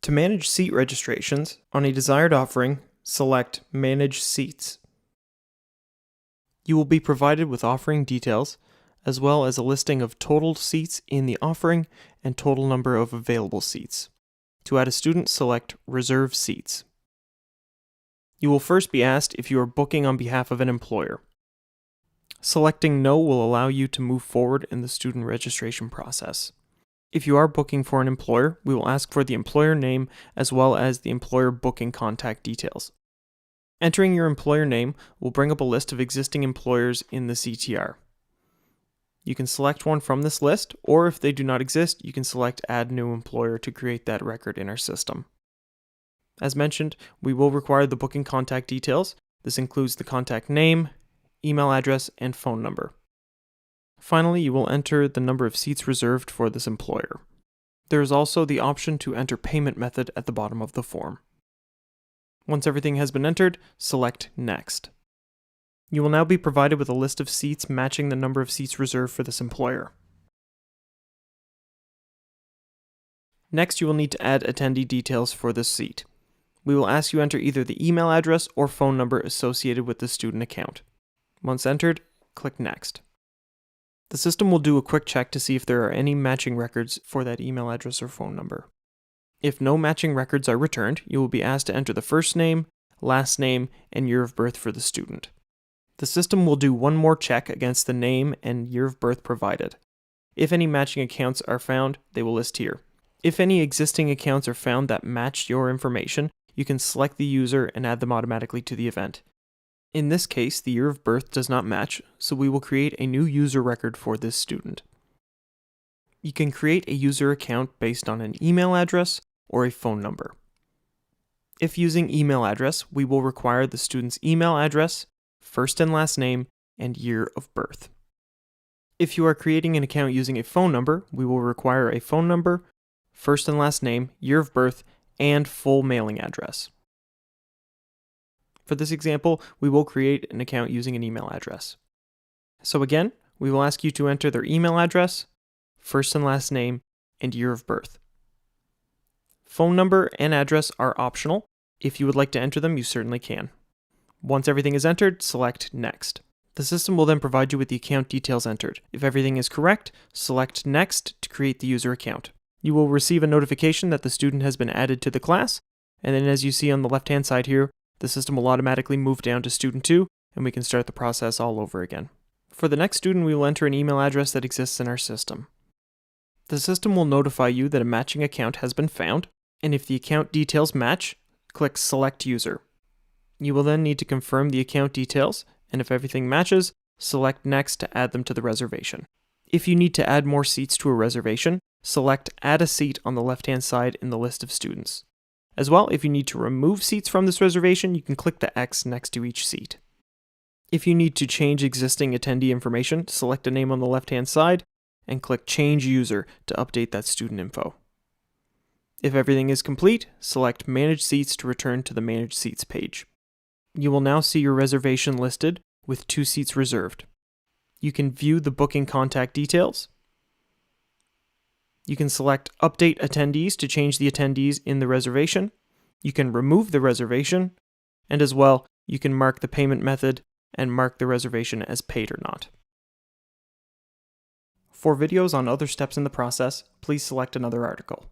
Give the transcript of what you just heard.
To manage seat registrations on a desired offering, select Manage Seats. You will be provided with offering details, as well as a listing of total seats in the offering and total number of available seats. To add a student, select Reserve Seats. You will first be asked if you are booking on behalf of an employer. Selecting No will allow you to move forward in the student registration process. If you are booking for an employer, we will ask for the employer name as well as the employer booking contact details. Entering your employer name will bring up a list of existing employers in the CTR. You can select one from this list, or if they do not exist, you can select Add New Employer to create that record in our system. As mentioned, we will require the booking contact details. This includes the contact name, email address, and phone number. Finally, you will enter the number of seats reserved for this employer. There is also the option to enter payment method at the bottom of the form. Once everything has been entered, select Next. You will now be provided with a list of seats matching the number of seats reserved for this employer. Next, you will need to add attendee details for this seat. We will ask you enter either the email address or phone number associated with the student account. Once entered, click Next. The system will do a quick check to see if there are any matching records for that email address or phone number. If no matching records are returned, you will be asked to enter the first name, last name, and year of birth for the student. The system will do one more check against the name and year of birth provided. If any matching accounts are found, they will list here. If any existing accounts are found that match your information, you can select the user and add them automatically to the event. In this case, the year of birth does not match, so we will create a new user record for this student. You can create a user account based on an email address or a phone number. If using email address, we will require the student's email address, first and last name, and year of birth. If you are creating an account using a phone number, we will require a phone number, first and last name, year of birth, and full mailing address. For this example, we will create an account using an email address. So again, we will ask you to enter their email address, first and last name, and year of birth. Phone number and address are optional. If you would like to enter them, you certainly can. Once everything is entered, select Next. The system will then provide you with the account details entered. If everything is correct, select Next to create the user account. You will receive a notification that the student has been added to the class, and then as you see on the left-hand side here, the system will automatically move down to Student 2, and we can start the process all over again. For the next student, we will enter an email address that exists in our system. The system will notify you that a matching account has been found, and if the account details match, click Select User. You will then need to confirm the account details, and if everything matches, select Next to add them to the reservation. If you need to add more seats to a reservation, select Add a Seat on the left-hand side in the list of students. As well, if you need to remove seats from this reservation, you can click the X next to each seat. If you need to change existing attendee information, select a name on the left-hand side and click Change User to update that student info. If everything is complete, select Manage Seats to return to the Manage Seats page. You will now see your reservation listed with 2 seats reserved. You can view the booking contact details. You can select Update Attendees to change the attendees in the reservation. You can remove the reservation, and as well, you can mark the payment method and mark the reservation as paid or not. For videos on other steps in the process, please select another article.